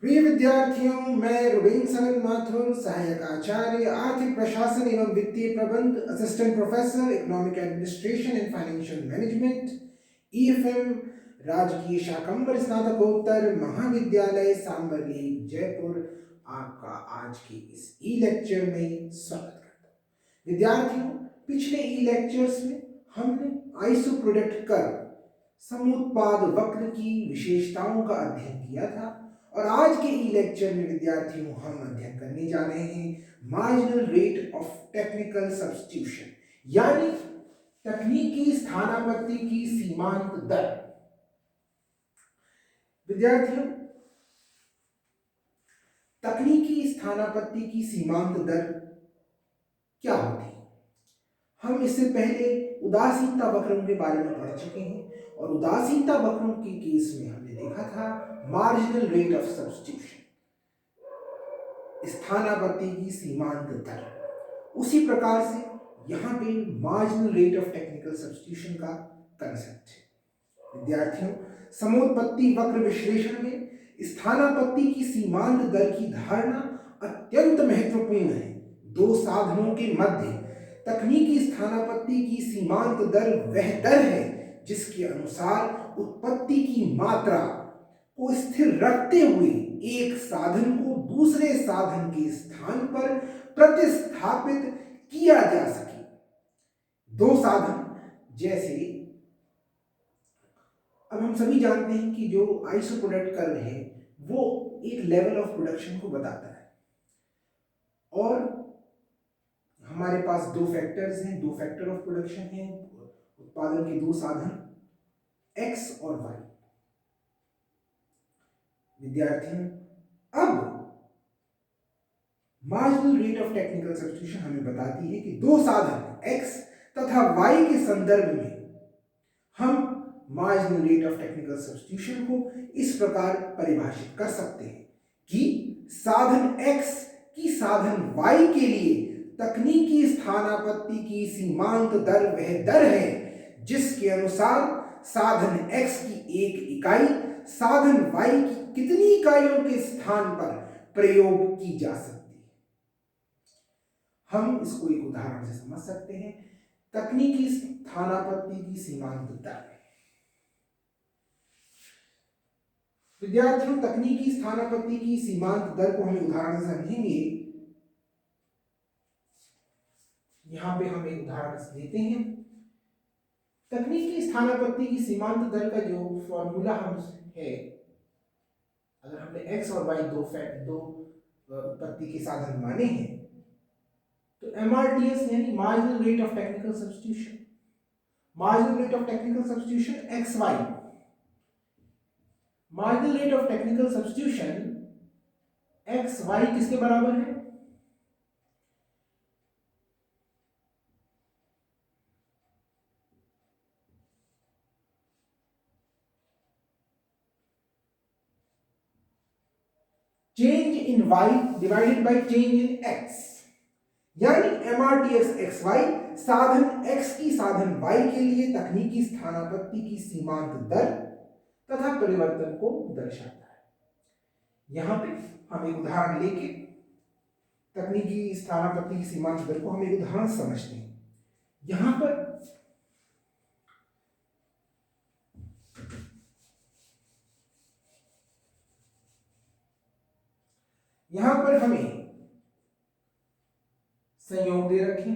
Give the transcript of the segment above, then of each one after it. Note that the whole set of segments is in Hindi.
प्रिय विद्यार्थियों, मैं रुबीन सरन माथुर, सहायक आचार्य आर्थिक प्रशासन एवं वित्तीय प्रबंध, assistant professor economic administration and financial management, EFM, राजकीय शाकंभर स्नातकोत्तर महाविद्यालय सांबरली जयपुर, आपका आज के इस ई लेक्चर में स्वागत करता हूं। विद्यार्थियों, पिछले ई लेक्चर्स में हमने आइसो प्रोडक्ट कर्व, समुत्पाद वक्र की विशेषताओं का अध्ययन किया था और आज के ई लेक्चर में विद्यार्थियों हम अध्ययन करने जा रहे हैं marginal rate of technical substitution, यानी तकनीकी स्थानापत्ति की सीमांत दर। विद्यार्थियों, तकनीकी स्थानापत्ति की सीमांत दर क्या होती है? हम इससे पहले उदासीनता वक्रों के बारे में पढ़ चुके हैं और उदासीनता वक्रों के केस में हमने देखा था मार्जिनल रेट ऑफ सब्स्टिट्यूशन, स्थानापत्ति की सीमांत दर। उसी प्रकार से यहाँ पे marginal rate of technical substitution का कंसेप्ट है। विद्यार्थियों, समोत्पत्ति वक्र विश्लेषण में स्थानापत्ति की सीमांत दर की धारणा अत्यंत महत्वपूर्ण है। दो साधनों के मध्य तकनीकी स्थानापत्ति की सीमांत दर वह दर है जिसके अनुसार उत्पत्ति की मात्रा को स्थिर रखते हुए एक साधन को दूसरे साधन के स्थान पर प्रतिस्थापित किया जा सके। दो साधन, जैसे अब हम सभी जानते हैं कि जो आइसो प्रोडक्ट कर्व है वो एक लेवल ऑफ प्रोडक्शन को बताता है और हमारे पास दो फैक्टर्स हैं, दो फैक्टर ऑफ प्रोडक्शन हैं, उत्पादन के दो साधन x और y। विद्यार्थियों, अब marginal rate of technical substitution हमें बताती है कि दो साधन x तथा y के संदर्भ में हम marginal rate of technical substitution को इस प्रकार परिभाषित कर सकते हैं कि साधन x की साधन y के लिए तकनीकी स्थानापत्ति की सीमांत दर वह दर है जिसके अनुसार साधन x की एक इकाई साधन y की कितनी इकाइयों के स्थान पर प्रयोग की जा सकती है। हम इसको एक उदाहरण से समझ सकते हैं। तकनीकी स्थानापत्ति की सीमांत दर। विद्यार्थियों, तकनीकी स्थानापत्ति की सीमांत दर को हम उदाहरण से समझेंगे। यहां पे हम एक उदाहरण देते हैं। तकनीकी स्थानापत्ति की सीमांत दर का जो फॉर्मूला हम है, अगर हमने x और y दो उत्पत्ति के साधन माने हैं तो MRTS यानी marginal rate of technical substitution, marginal rate of technical substitution XY, marginal rate of technical substitution XY किसके बराबर है? Change in y divided by change in x, यानी MRTS XY साधन x की साधन y के लिए तकनीकी स्थानापत्ति की सीमांत दर तथा परिवर्तन को दर्शाता है। यहां पे हम एक उदाहरण लेके तकनीकी स्थानापत्ति की सीमांत दर को हम एक उदाहरण समझते हैं। यहां पर हमें संयोग दे रखे,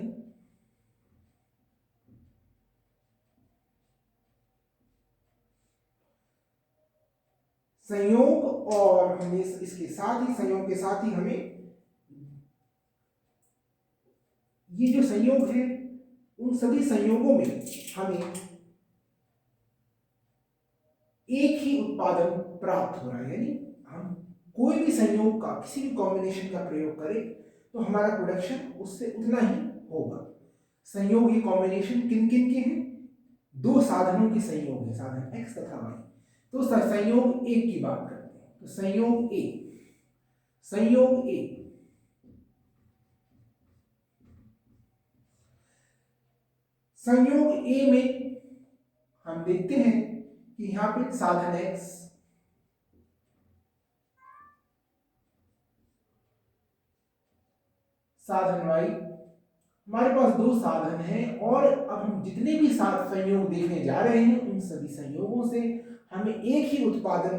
संयोग, और हमें इसके साथ ही संयोग के साथ ही हमें ये जो संयोग है उन सभी संयोगों में हमें एक ही उत्पादन प्राप्त हो रहा है। यानी हम कोई भी संयोग का, किसी भी कॉम्बिनेशन का प्रयोग करें तो हमारा प्रोडक्शन उससे उतना ही होगा। संयोग, ये कॉम्बिनेशन किन किन के हैं? दो साधनों के संयोग है, साधन x तथा y। तो संयोग एक की बात करते हैं। तो संयोग ए, संयोग ए, संयोग ए में हम देखते हैं कि यहां पे साधन x साधन y, हमारे पास दो साधन हैं और अब हम जितने भी सात संयोग देखने जा रहे हैं उन सभी संयोगों से हमें एक ही उत्पादन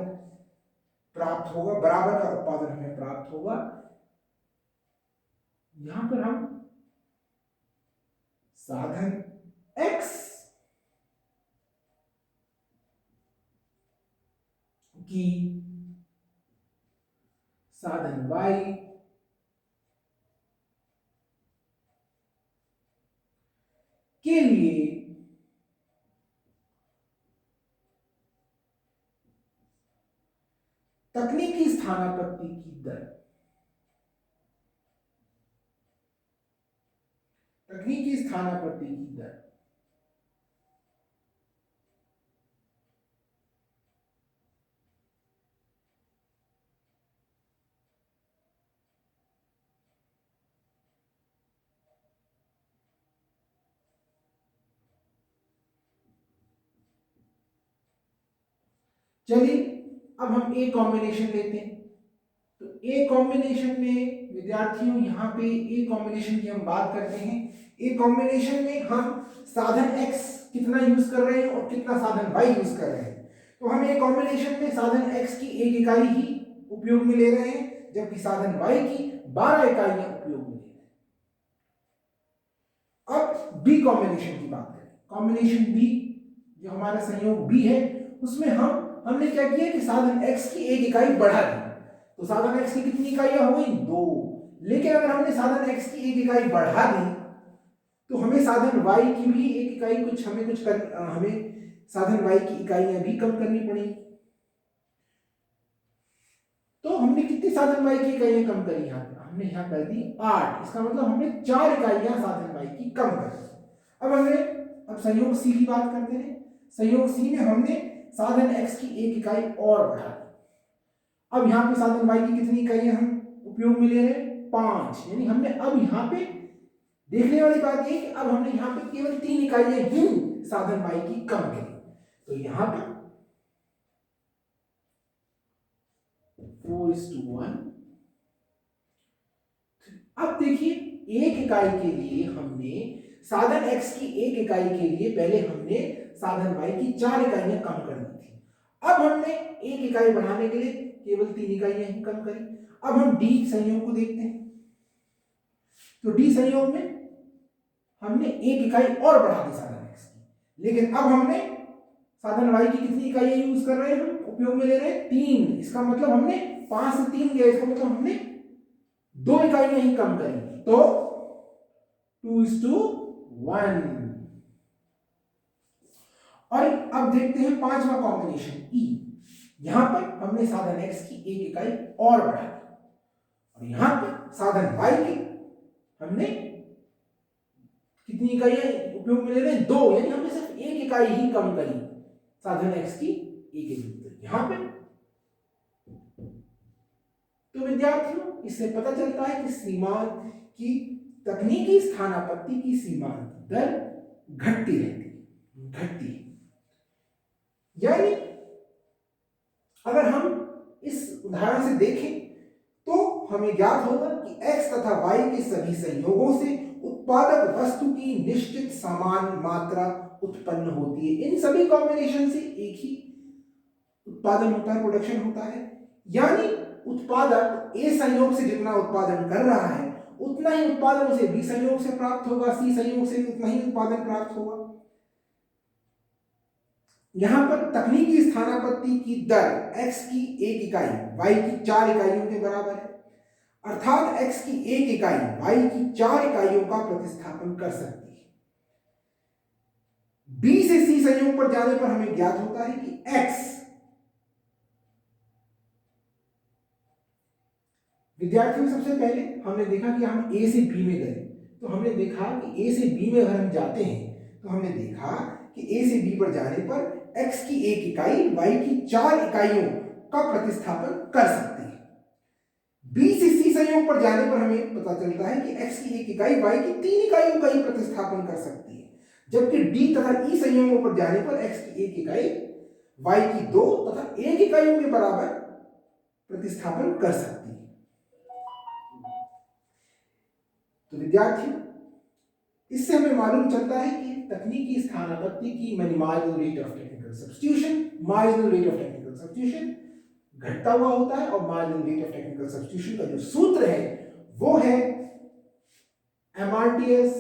प्राप्त होगा, बराबर का उत्पादन हमें प्राप्त होगा। यहां पर हम साधन x की साधन y के लिए तकनीकी स्थानापत्ति की दर, तकनीकी स्थानापत्ति की दर चलिए अब हम ए कॉम्बिनेशन लेते हैं। तो ए कॉम्बिनेशन में विद्यार्थियों यहाँ पे ए कॉम्बिनेशन की हम बात करते हैं। ए कॉम्बिनेशन में हम साधन x कितना यूज कर रहे हैं और कितना साधन y यूज कर रहे हैं। तो हम ए कॉम्बिनेशन में साधन x की एक इकाई ही उपयोग में ले रहे हैं जबकि साधन y की 12 इकाइयां उपयोग में ले रहे हैं। अब बी कॉम्बिनेशन की बात करें। कॉम्बिनेशन बी जो हमारा संयोग बी है उसमें हमने क्या किया कि साधन x की एक इकाई बढ़ा दी। तो साधन x की कितनी इकाइयां हो गई? 2। लेकिन अगर हमने साधन x की एक इकाई बढ़ा दी तो हमें साधन y की भी एक इकाई हमें साधन y की इकाइयां भी कम करनी पड़ेगी। तो हमने कितनी साधन y की इकाइयां कम करी? हमने यहाँ कर दी 8। इसका मतलब हमने 4 इकाइयां साधन y की कम कर दी। अब संयोग c की बात करते हैं। संयोग c में हमने साधन x की एक इकाई और बढ़ा दी। अब यहाँ पे साधन y की कितनी इकाइयां हम उपयोग में ले रहे हैं? 5। यानी हमने अब यहाँ पे देखने वाली बात ये कि अब हमने यहाँ पे केवल 3 इकाइयां ही साधन y की कम करी। तो यहाँ पे 4:1। अब देखिए एक इकाई के लिए हमने साधन x की एक इकाई के लिए पहले हमने साधन y की 4 इकाइयां कम कर दी थी। अब हमने एक इकाई बढ़ाने के लिए केवल 3 इकाइयां ही कम करी। अब हम डी संयोग को देखते हैं। तो डी संयोग में हमने एक इकाई और बढ़ा दी साधन x की, लेकिन अब हमने साधन y की कितनी इकाइयां यूज कर रहे हैं? हम उपयोग में ले रहे हैं 3। इसका मतलब हमने 5 से 3 गया, इसका मतलब हमने 2 इकाइयां ही कम करी। तो 2:1। और अब देखते हैं पांचवा कॉम्बिनेशन ई। यहां पर हमने साधन x की एक इकाई और बढ़ा दी और यहां पर साधन y की हमने कितनी इकाइयां उपयोग में ले रहे हैं? 2। यानी हमने सिर्फ एक इकाई ही कम करी साधन x की एक इकाई यहां पे। तो विद्यार्थियों इससे पता चलता है कि सीमांत की तकनीकी स्थानापत्ति की सीमांत दर घटती रहती है। यानी अगर हम इस उदाहरण से देखें तो हमें ज्ञात होगा कि x तथा y के सभी संयोगों से उत्पादक वस्तु की निश्चित समान मात्रा उत्पन्न होती है। इन सभी कॉम्बिनेशन से एक ही उत्पादन होता है, प्रोडक्शन होता है। यानी उत्पादक ए संयोग से जितना उत्पादन कर रहा है उतना ही उत्पादन उसे बी संयोग से प्राप्त होगा, सी संयोग से उतना ही उत्पादन प्राप्त होगा। यहां पर तकनीकी स्थानापत्ति की दर x की एक इकाई y की 4 इकाइयों के बराबर है, अर्थात x की एक इकाई y की 4 इकाइयों का प्रतिस्थापन कर सकती है। b से c संयोग पर जाने पर हमें ज्ञात होता है कि x, विद्यार्थियों सबसे पहले हमने देखा कि हम a से b में गए, तो हमने देखा कि a से b में अगर हम जाते हैं तो हमने देखा कि a से b पर जाने पर x की एक इकाई y की 4 इकाइयों का प्रतिस्थापन कर सकती है। b से c संयोग पर जाने पर हमें पता चलता है कि x की एक इकाई y की 3 इकाइयों का ही प्रतिस्थापन कर सकती है, जबकि d तथा e संयोगों पर जाने पर x की एक इकाई y की 2 तथा 1 इकाइयों के बराबर प्रतिस्थापन कर सकती है। तो विद्यार्थियों, इससे हमें मालूम चलता है कि तकनीकी स्थानापत्ति की marginal rate of technical substitution घटता हुआ होता है, और marginal rate of technical substitution का जो सूत्र है वो है MRTS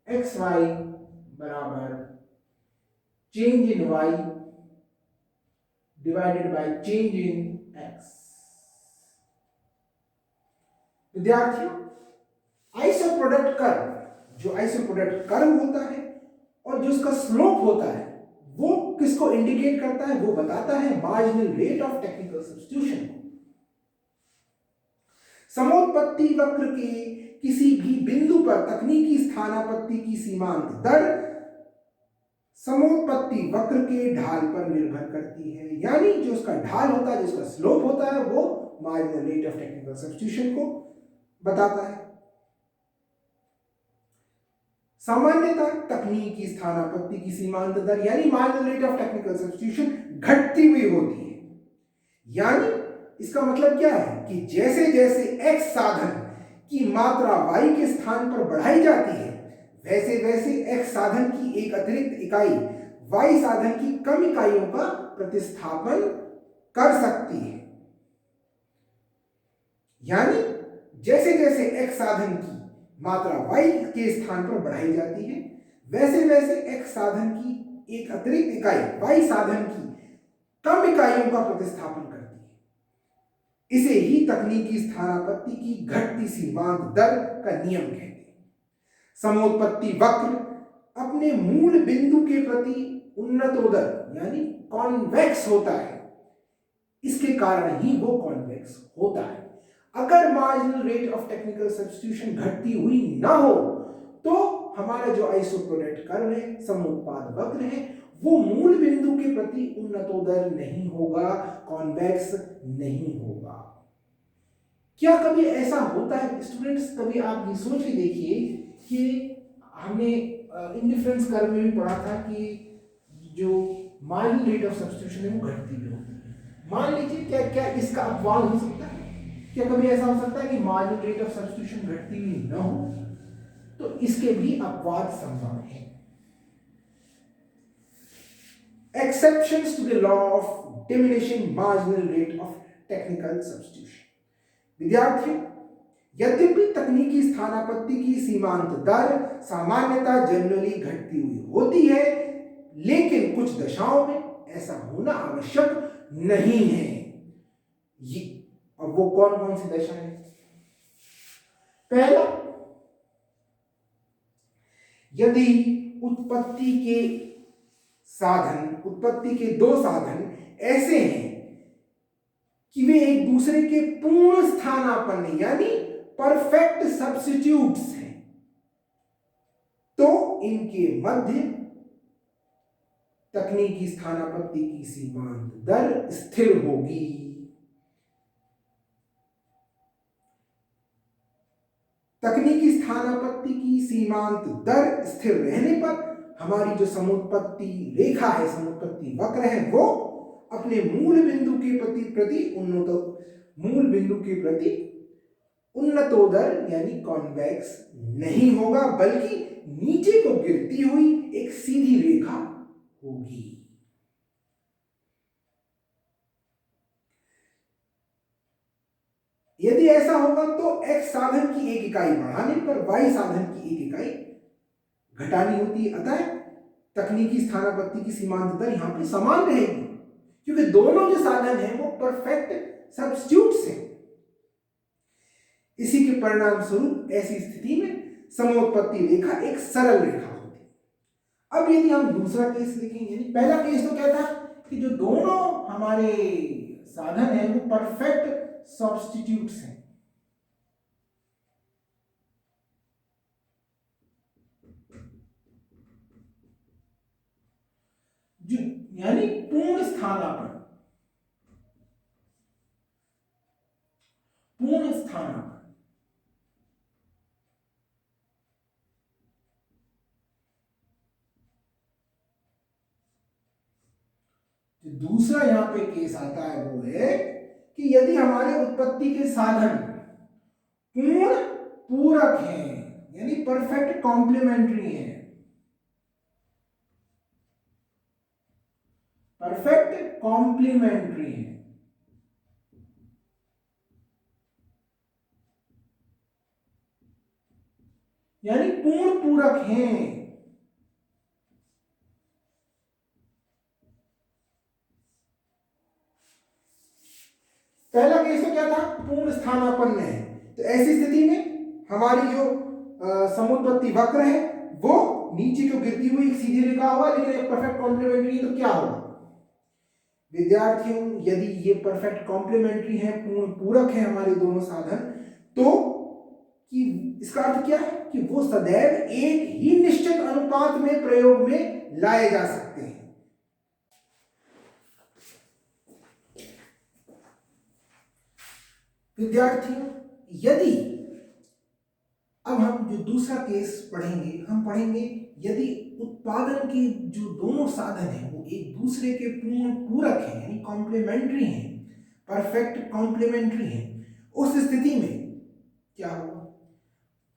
XY बराबर change in Y divided by change in X। विद्यार्थियों, आइसोप्रोडक्ट कर्व, जो आइसोप्रोडक्ट कर्व होता है और जो उसका स्लोप होता है, वो किसको इंडिकेट करता है? वो बताता है marginal rate of technical substitution को। समोत्पत्ति वक्र के किसी भी बिंदु पर तकनीकी स्थानापत्ति की सीमांत दर समोत्पत्ति वक्र के ढाल पर निर्भर करती है, यानी जो उसका ढाल होता है, जो उसका स्लोप होता है, वो marginal rate of technical substitution को बताता है। सामान्यतः तकनीकी स्थानापत्ति की सीमांत दर यानी marginal rate of technical substitution घटती हुई होती है, यानी इसका मतलब क्या है कि जैसे जैसे x साधन की मात्रा y के स्थान पर बढ़ाई जाती है, वैसे वैसे x साधन की एक अतिरिक्त इकाई y साधन की कम इकाइयों का प्रतिस्थापन कर सकती है। यानी जैसे जैसे x साधन की मात्रा y के स्थान पर बढ़ाई जाती है, वैसे वैसे x साधन की एक अतिरिक्त इकाई y साधन की कम इकाइयों का प्रतिस्थापन करती है। इसे ही तकनीकी स्थानापत्ति की घटती सीमांत दर का नियम कहते हैं। समोत्पत्ति वक्र अपने मूल बिंदु के प्रति उन्नतोदर यानी कॉन्वेक्स होता है, इसके कारण ही वो कॉन्वेक्स होता है। अगर marginal rate of technical substitution घटती हुई ना हो तो हमारा जो आइसोप्रोडक्ट कर्व है, समोत्पाद वक्र है, वो मूल बिंदु के प्रति उन्नतोदर नहीं होगा, कॉन्वेक्स नहीं होगा। क्या कभी ऐसा होता है स्टूडेंट्स? कभी आप ये सोच के देखिए कि हमने इंडिफरेंस कर्व में भी पढ़ा था कि जो मार्जिनल रेट ऑफ सब्स्टिट्यूशन है वो घटती हुई होती है। मान लीजिए, क्या क्या इसका अपवाद हो सकता है? क्या कभी ऐसा हो सकता है कि मार्जिनल रेट ऑफ सब्स्टिट्यूशन घटती हुई न हो? तो इसके भी अपवाद संभव है। Exceptions to the law of diminishing marginal rate of technical substitution। विद्यार्थियों, यद्यपि तकनीकी स्थानापत्ति की सीमांत दर सामान्यतः जनरली घटती हुई होती है, लेकिन कुछ दशाओं में ऐसा होना आवश्यक नहीं है। ये अब वो कौन कौन सी दशाएं? पहला, यदि उत्पत्ति के दो साधन ऐसे हैं कि वे एक दूसरे के पूर्ण स्थानापन्न यानी परफेक्ट सब्स्टिट्यूट्स हैं, तो इनके मध्य तकनीकी स्थानापत्ति की सीमांत दर स्थिर होगी। तकनीकी स्थानापत्ति की सीमांत दर स्थिर रहने पर हमारी जो समुत्पत्ति रेखा है, समुत्पत्ति वक्र है, वो अपने मूल बिंदु के प्रति उन्नतोदर यानी कॉन्वेक्स नहीं होगा, बल्कि नीचे को गिरती हुई एक सीधी रेखा होगी। यदि ऐसा होगा तो x साधन की एक इकाई बढ़ाने पर y साधन की एक इकाई घटानी होती है। अतः तकनीकी स्थानापत्ति की सीमांत दर यहां पे समान रहेगी, क्योंकि दोनों जो साधन हैं वो परफेक्ट सब्स्टिट्यूट्स हैं। इसी के परिणाम स्वरूप ऐसी स्थिति में समोत्पत्ति रेखा एक सरल रेखा होती है। अब यदि हम दूसरा केस देखेंगे, पहला केस तो क्या था कि जो दोनों हमारे साधन हैं वो परफेक्ट सब्स्टिट्यूट्स हैं, जो यानी पूर्ण स्थानापन्न। जो दूसरा यहां पे केस आता है वो है कि यदि हमारे उत्पत्ति के साधन पूरक हैं, यानी परफेक्ट कॉम्प्लीमेंट्री हैं, परफेक्ट कॉम्प्लीमेंट्री हैं, यानी पूर्ण पूरक हैं। पहला केस तो क्या था, पूर्ण स्थानापन्न है, तो ऐसी स्थिति में हमारी जो समुत्पत्ति वक्र है वो नीचे को गिरती हुई एक सीधी रेखा होगा, लेकिन एक परफेक्ट कॉम्प्लीमेंट्री है तो क्या होगा विद्यार्थियों, यदि ये परफेक्ट कॉम्प्लीमेंट्री है, पूर्ण पूरक है हमारे दोनों साधन, तो कि इसका अर्थ क्या है कि वो सदैव एक ही निश्चित अनुपात में प्रयोग में लाए जा सकते हैं। विद्यार्थियों, यदि अब हम जो दूसरा केस पढ़ेंगे, हम पढ़ेंगे यदि उत्पादन के जो दोनों साधन हैं वो एक दूसरे के पूर्ण पूरक हैं, यानी कॉम्प्लीमेंट्री हैं, परफेक्ट कॉम्प्लीमेंट्री हैं, उस स्थिति में क्या होगा,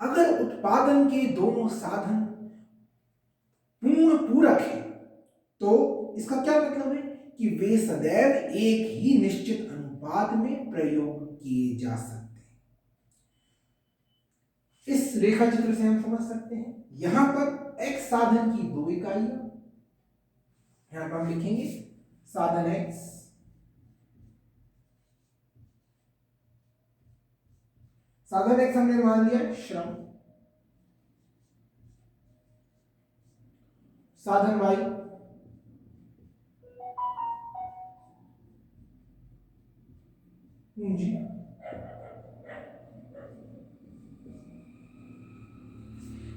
अगर उत्पादन के दोनों साधन पूर्ण पूरक हैं तो इसका क्या मतलब है कि वे सदैव एक ही निश्चित अनुपात में प्रयोग किए जा सकते हैं। इस रेखा चित्र से हम समझ सकते हैं, यहां पर x साधन की 2 इकाइयां, यहां पर हम लिखेंगे साधन x, साधन x हमने मान लिया श्रम, साधन y पूंजी,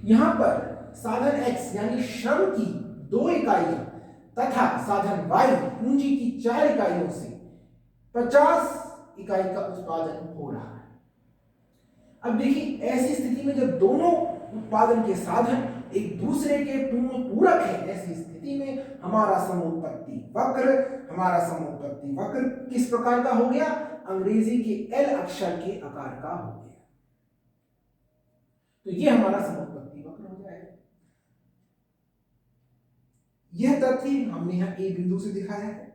यहां पर साधन x यानी श्रम की 2 इकाइयां तथा साधन y पूंजी की 4 इकाइयों से 50 इकाई का उत्पादन हो रहा है। अब देखिए, ऐसी स्थिति में जब दोनों उत्पादन के साधन एक दूसरे के पूर्ण पूरक है, ऐसी स्थिति में हमारा समुत्पत्ति वक्र किस प्रकार का हो गया, अंग्रेजी के एल अक्षर के आकार का हो गया। तो ये हमारा समुत्पत्ति वक्र हो जाएगा। यह तथ्य हमने यहां ए बिंदु से दिखाया है।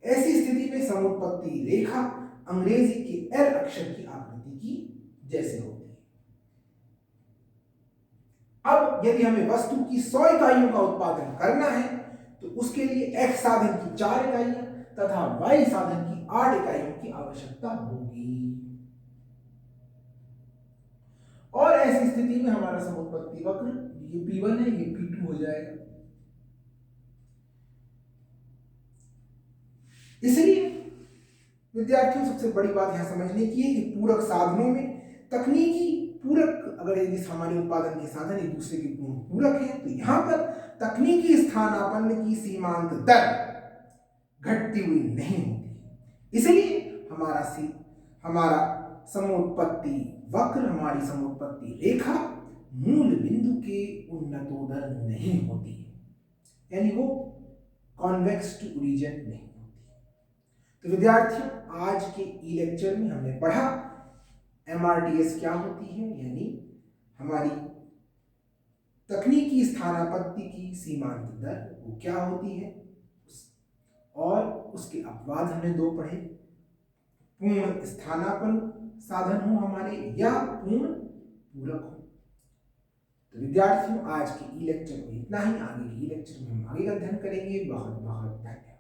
ऐसी स्थिति में समुत्पत्ति रेखा अंग्रेजी के एल अक्षर की आकृति की जैसे होती है। अब यदि हमें वस्तु की 100 इकाइयों का उत्पादन करना है तो उसके लिए x साधन की 4 इकाइयां तथा y साधन की 8 इकाइयों की आवश्यकता होगी, और ऐसी स्थिति में हमारा समुत्पत्ति वक्र ये P1 है, ये P2 हो जाएगा। इसलिए विद्यार्थियों, सबसे बड़ी बात यहां समझने की है कि पूरक साधनों में तकनीकी पूरक, अगर यदि हमारे उत्पादन के साधन एक दूसरे के पूर्ण पूरक हैं तो यहां पर तकनीकी स्थानापन्न की सीमांत दर घटती हुई नहीं होती। इसलिए हमारा समुत्पत्ति वक्र, हमारी समुत्पत्ति रेखा मूल बिंदु के उन्नतोदर नहीं होती है, यानी वो कॉन्वेक्स टू ओरिजिन नहीं होती। तो विद्यार्थियों, आज के ई लेक्चर में हमने पढ़ा MRTS क्या होती है, यानी हमारी तकनीकी स्थानापत्ति की सीमांत दर वो क्या होती है, और उसके अपवाद हमने 2 पढ़े, पूर्ण स्थानापन्न साधन हो हमारे या पूर्ण पूरक हो। तो विद्यार्थियों, आज के ई लेक्चर में इतना ही। आगे के ई लेक्चर में हम आगे का अध्ययन करेंगे। बहुत बहुत धन्यवाद।